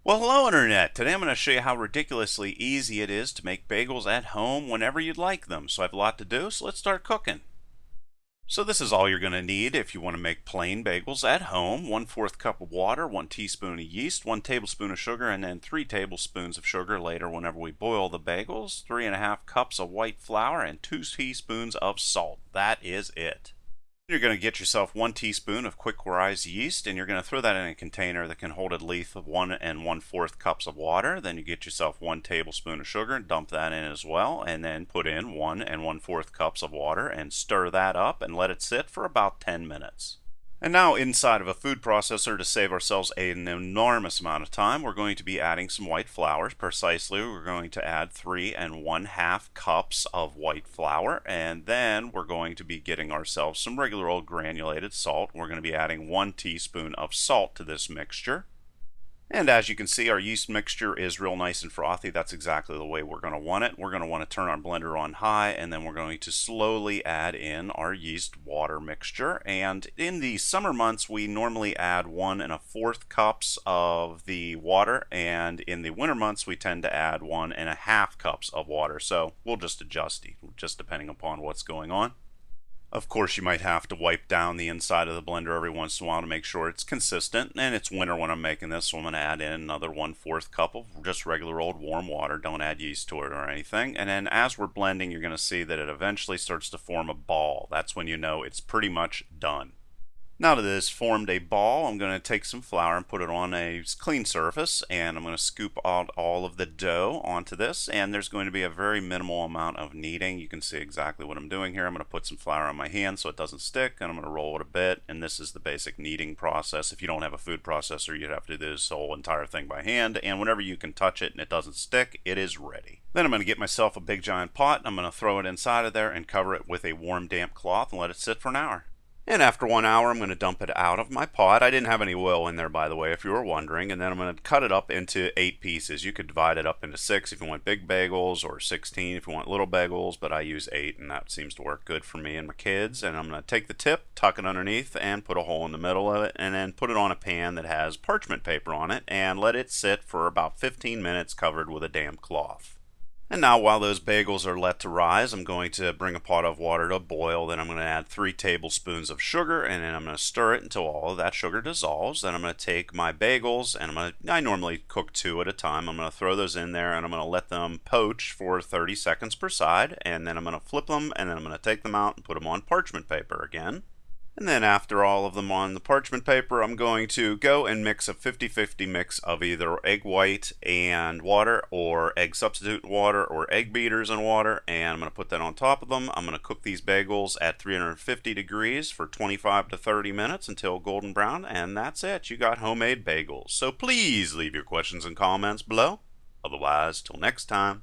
Well, hello, Internet. Today I'm going to show you how ridiculously easy it is to make bagels at home whenever you'd like them. So I have a lot to do, so let's start cooking. So this is all you're going to need if you want to make plain bagels at home. 1/4 cup of water, 1 teaspoon of yeast, 1 tablespoon of sugar, and then 3 tablespoons of sugar later whenever we boil the bagels, 3½ cups of white flour, and 2 teaspoons of salt. That is it. You're going to get yourself 1 teaspoon of quick rise yeast, and you're going to throw that in a container that can hold at least 1 1/4 cups of water. Then you get yourself 1 tablespoon of sugar and dump that in as well, and then put in 1 1/4 cups of water and stir that up and let it sit for about 10 minutes. And now inside of a food processor, to save ourselves an enormous amount of time, we're going to be adding some white flour. Precisely, we're going to add 3 1/2 cups of white flour, and then we're going to be getting ourselves some regular old granulated salt. We're going to be adding 1 teaspoon of salt to this mixture. And as you can see, our yeast mixture is real nice and frothy. That's exactly the way we're going to want it. We're going to want to turn our blender on high, and then we're going to slowly add in our yeast water mixture. And in the summer months, we normally add 1 1/4 cups of the water, and in the winter months, we tend to add 1 1/2 cups of water. So we'll just adjust, just depending upon what's going on. Of course, you might have to wipe down the inside of the blender every once in a while to make sure it's consistent. And it's winter when I'm making this, so I'm going to add in another 1/4 cup of just regular old warm water. Don't add yeast to it or anything. And then as we're blending, you're going to see that it eventually starts to form a ball. That's when you know it's pretty much done. Now that it has formed a ball, I'm going to take some flour and put it on a clean surface, and I'm going to scoop out all of the dough onto this, and there's going to be a very minimal amount of kneading. You can see exactly what I'm doing here. I'm going to put some flour on my hand so it doesn't stick, and I'm going to roll it a bit, and this is the basic kneading process. If you don't have a food processor, you'd have to do this whole entire thing by hand, and whenever you can touch it and it doesn't stick, it is ready. Then I'm going to get myself a big giant pot, and I'm going to throw it inside of there and cover it with a warm damp cloth and let it sit for an hour. And after 1 hour, I'm going to dump it out of my pot. I didn't have any oil in there, by the way, if you were wondering. And then I'm going to cut it up into 8 pieces. You could divide it up into 6 if you want big bagels, or 16 if you want little bagels, but I use 8, and that seems to work good for me and my kids. And I'm going to take the tip, tuck it underneath, and put a hole in the middle of it, and then put it on a pan that has parchment paper on it, and let it sit for about 15 minutes covered with a damp cloth. And now while those bagels are let to rise, I'm going to bring a pot of water to a boil. Then I'm going to add 3 tablespoons of sugar, and then I'm going to stir it until all of that sugar dissolves. Then I'm going to take my bagels, and I normally cook 2 at a time. I'm going to throw those in there, and I'm going to let them poach for 30 seconds per side. And then I'm going to flip them, and then I'm going to take them out and put them on parchment paper again. And then after all of them on the parchment paper, I'm going to go and mix a 50-50 mix of either egg white and water, or egg substitute water, or egg beaters and water, and I'm going to put that on top of them. I'm going to cook these bagels at 350 degrees for 25 to 30 minutes until golden brown, and that's it. You got homemade bagels. So please leave your questions and comments below. Otherwise, till next time.